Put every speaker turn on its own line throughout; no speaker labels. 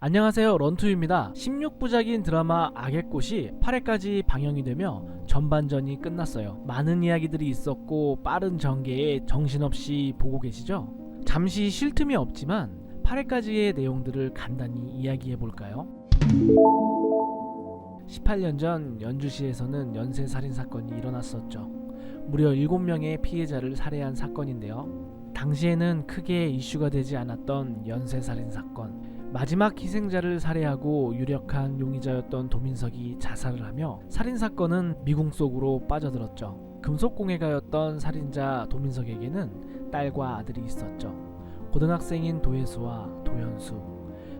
안녕하세요, 런투입니다. 16부작인 드라마 악의 꽃이 8회까지 방영이 되며 전반전이 끝났어요. 많은 이야기들이 있었고 빠른 전개에 정신없이 보고 계시죠? 잠시 쉴 틈이 없지만 8회까지의 내용들을 간단히 이야기해 볼까요? 18년 전 연주시에서는 연쇄살인사건이 일어났었죠. 무려 7명의 피해자를 살해한 사건인데요. 당시에는 크게 이슈가 되지 않았던 연쇄살인사건. 마지막 희생자를 살해하고 유력한 용의자였던 도민석이 자살을 하며 살인사건은 미궁 속으로 빠져들었죠. 금속공예가였던 살인자 도민석에게는 딸과 아들이 있었죠. 고등학생인 도예수와 도연수.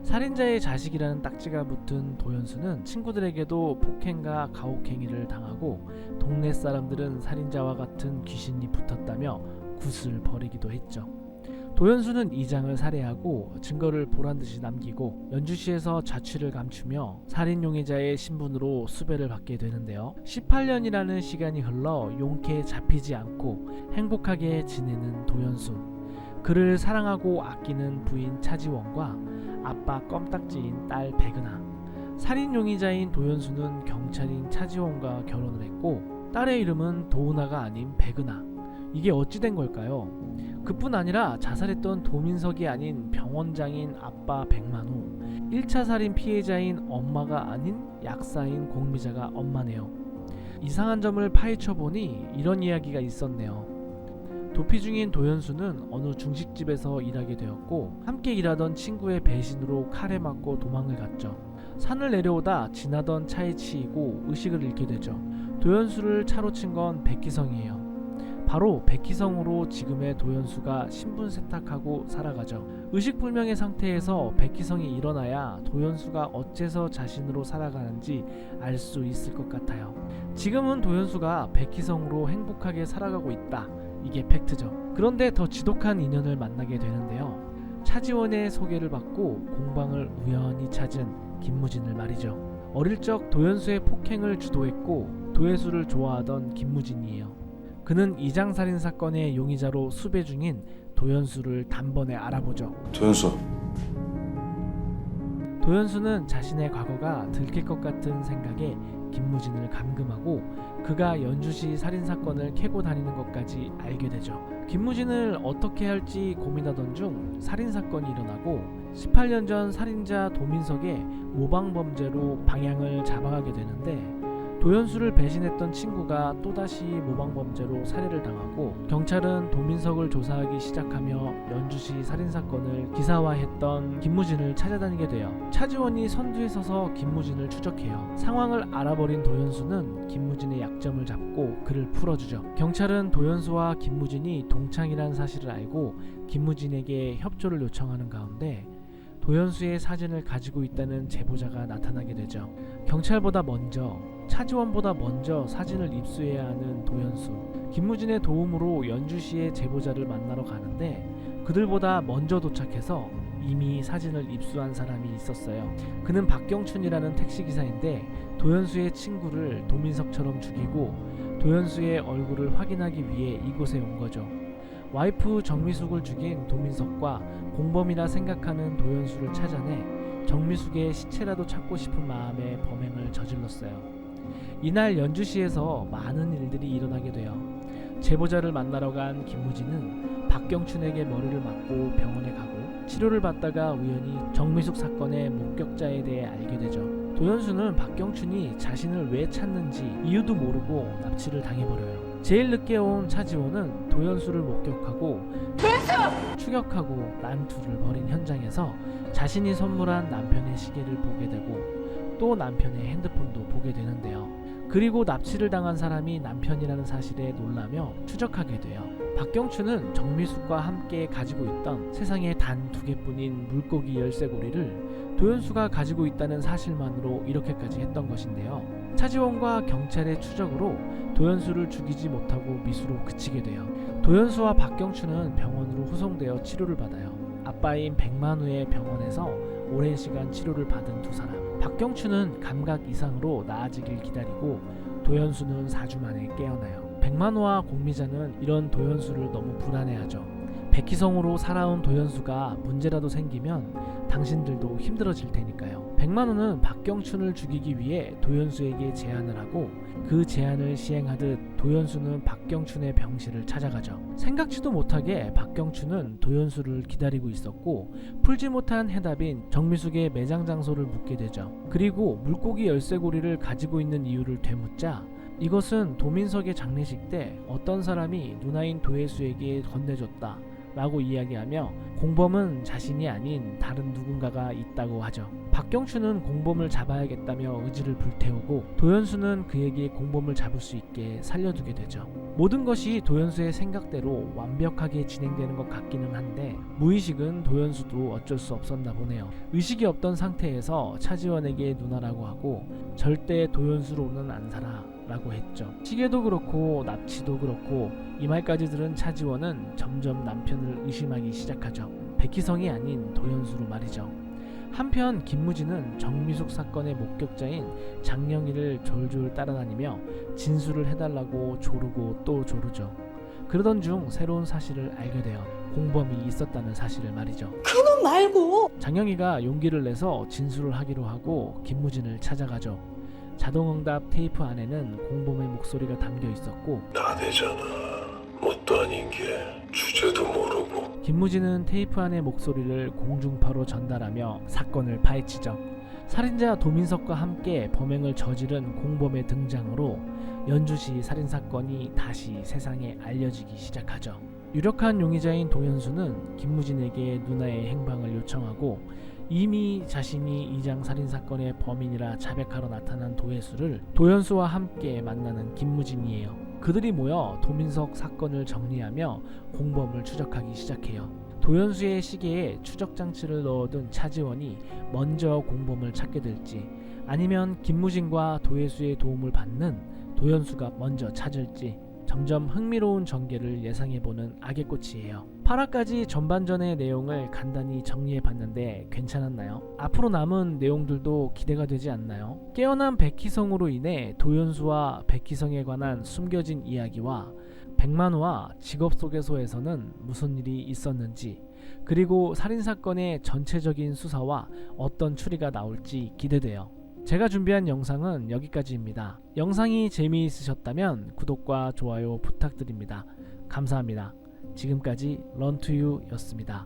살인자의 자식이라는 딱지가 붙은 도연수는 친구들에게도 폭행과 가혹행위를 당하고 동네 사람들은 살인자와 같은 귀신이 붙었다며 굿을 벌이기도 했죠. 도연수는 이장을 살해하고 증거를 보란듯이 남기고 연주시에서 자취를 감추며 살인 용의자의 신분으로 수배를 받게 되는데요. 18년이라는 시간이 흘러 용케 잡히지 않고 행복하게 지내는 도연수. 그를 사랑하고 아끼는 부인 차지원과 아빠 껌딱지인 딸 백은하. 살인 용의자인 도연수는 경찰인 차지원과 결혼을 했고 딸의 이름은 도은하가 아닌 백은하. 이게 어찌 된 걸까요? 그뿐 아니라 자살했던 도민석이 아닌 병원장인 아빠 백만우, 1차 살인 피해자인 엄마가 아닌 약사인 공미자가 엄마네요. 이상한 점을 파헤쳐보니 이런 이야기가 있었네요. 도피 중인 도연수는 어느 중식집에서 일하게 되었고 함께 일하던 친구의 배신으로 칼에 맞고 도망을 갔죠. 산을 내려오다 지나던 차에 치이고 의식을 잃게 되죠. 도연수를 차로 친 건 백희성이에요. 바로 백희성으로 지금의 도연수가 신분 세탁하고 살아가죠. 의식불명의 상태에서 백희성이 일어나야 도연수가 어째서 자신으로 살아가는지 알 수 있을 것 같아요. 지금은 도연수가 백희성으로 행복하게 살아가고 있다. 이게 팩트죠. 그런데 더 지독한 인연을 만나게 되는데요. 차지원의 소개를 받고 공방을 우연히 찾은 김무진을 말이죠. 어릴 적 도연수의 폭행을 주도했고 도예수를 좋아하던 김무진이에요. 그는 이장살인 사건의 용의자로 수배 중인 도연수를 단번에 알아보죠. 도연수는 자신의 과거가 들킬 것 같은 생각에 김무진을 감금하고 그가 연주시 살인사건을 캐고 다니는 것까지 알게 되죠. 김무진을 어떻게 할지 고민하던 중 살인사건이 일어나고 18년 전 살인자 도민석의 모방범죄로 방향을 잡아가게 되는데 도연수를 배신했던 친구가 또다시 모방범죄로 살해를 당하고 경찰은 도민석을 조사하기 시작하며 연주시 살인사건을 기사화했던 김무진을 찾아다니게 돼요. 차지원이 선두에 서서 김무진을 추적해요. 상황을 알아버린 도연수는 김무진의 약점을 잡고 그를 풀어주죠. 경찰은 도연수와 김무진이 동창이라는 사실을 알고 김무진에게 협조를 요청하는 가운데 도연수의 사진을 가지고 있다는 제보자가 나타나게 되죠. 경찰보다 먼저 차지원보다 먼저 사진을 입수해야 하는 도연수. 김무진의 도움으로 연주시의 제보자를 만나러 가는데 그들보다 먼저 도착해서 이미 사진을 입수한 사람이 있었어요. 그는 박경춘이라는 택시기사인데 도연수의 친구를 도민석처럼 죽이고 도연수의 얼굴을 확인하기 위해 이곳에 온 거죠. 와이프 정미숙을 죽인 도민석과 공범이라 생각하는 도연수를 찾아내 정미숙의 시체라도 찾고 싶은 마음에 범행을 저질렀어요. 이날 연주시에서 많은 일들이 일어나게 돼요. 제보자를 만나러 간 김무진은 박경춘에게 머리를 맞고 병원에 가고 치료를 받다가 우연히 정미숙 사건의 목격자에 대해 알게 되죠. 도연수는 박경춘이 자신을 왜 찾는지 이유도 모르고 납치를 당해버려요. 제일 늦게 온 차지원은 도연수를 목격하고 추격하고 난투를 벌인 현장에서 자신이 선물한 남편의 시계를 보게 되고 또 남편의 핸드폰도 보게 되는데요. 그리고 납치를 당한 사람이 남편이라는 사실에 놀라며 추적하게 돼요. 박경춘은 정미숙과 함께 가지고 있던 세상에 단 2개뿐인 물고기 열쇠고리를 도연수가 가지고 있다는 사실만으로 이렇게까지 했던 것인데요. 차지원과 경찰의 추적으로 도연수를 죽이지 못하고 미수로 그치게 돼요. 도연수와 박경춘은 병원으로 후송되어 치료를 받아요. 아빠인 백만우의 병원에서 오랜 시간 치료를 받은 두 사람. 박경춘은 감각 이상으로 나아지길 기다리고 도연수는 4주 만에 깨어나요. 백만우와 공미자는 이런 도연수를 너무 불안해하죠. 백희성으로 살아온 도연수가 문제라도 생기면 당신들도 힘들어질 테니까요. 백만호는 박경춘을 죽이기 위해 도연수에게 제안을 하고 그 제안을 시행하듯 도연수는 박경춘의 병실을 찾아가죠. 생각지도 못하게 박경춘은 도연수를 기다리고 있었고 풀지 못한 해답인 정미숙의 매장 장소를 묻게 되죠. 그리고 물고기 열쇠고리를 가지고 있는 이유를 되묻자 이것은 도민석의 장례식 때 어떤 사람이 누나인 도혜수에게 건네줬다 라고 이야기하며 공범은 자신이 아닌 다른 누군가가 있다고 하죠. 박경춘은 공범을 잡아야겠다며 의지를 불태우고 도연수는 그에게 공범을 잡을 수 있게 살려두게 되죠. 모든 것이 도연수의 생각대로 완벽하게 진행되는 것 같기는 한데 무의식은 도연수도 어쩔 수 없었나 보네요. 의식이 없던 상태에서 차지원에게 누나라고 하고 절대 도연수로는 안 살아 라고 했죠. 시계도 그렇고 납치도 그렇고 이 말까지 들은 차지원은 점점 남편을 의심하기 시작하죠. 백희성이 아닌 도연수로 말이죠. 한편 김무진은 정미숙 사건의 목격자인 장영희를 졸졸 따라다니며 진술을 해달라고 조르고 또 조르죠. 그러던 중 새로운 사실을 알게 돼요. 공범이 있었다는 사실을 말이죠.
그놈 말고
장영희가 용기를 내서 진술을 하기로 하고 김무진을 찾아가죠. 자동응답 테이프 안에는 공범의 목소리가 담겨 있었고
나대잖아. 뭣도 아닌 게 주제도 모르고.
김무진은 테이프 안의 목소리를 공중파로 전달하며 사건을 파헤치죠. 살인자 도민석과 함께 범행을 저지른 공범의 등장으로 연주시 살인사건이 다시 세상에 알려지기 시작하죠. 유력한 용의자인 도연수는 김무진에게 누나의 행방을 요청하고 이미 자신이 이장 살인사건의 범인이라 자백하러 나타난 도혜수를 도연수와 함께 만나는 김무진이에요. 그들이 모여 도민석 사건을 정리하며 공범을 추적하기 시작해요. 도연수의 시계에 추적장치를 넣어둔 차지원이 먼저 공범을 찾게 될지 아니면 김무진과 도혜수의 도움을 받는 도연수가 먼저 찾을지 점점 흥미로운 전개를 예상해보는 악의꽃이에요. 8화까지 전반전의 내용을 간단히 정리해봤는데 괜찮았나요? 앞으로 남은 내용들도 기대가 되지 않나요? 깨어난 백희성으로 인해 도연수와 백희성에 관한 숨겨진 이야기와 백만호와 직업소개소에서는 무슨 일이 있었는지 그리고 살인사건의 전체적인 수사와 어떤 추리가 나올지 기대돼요. 제가 준비한 영상은 여기까지입니다. 영상이 재미있으셨다면 구독과 좋아요 부탁드립니다. 감사합니다. 지금까지 런투유였습니다.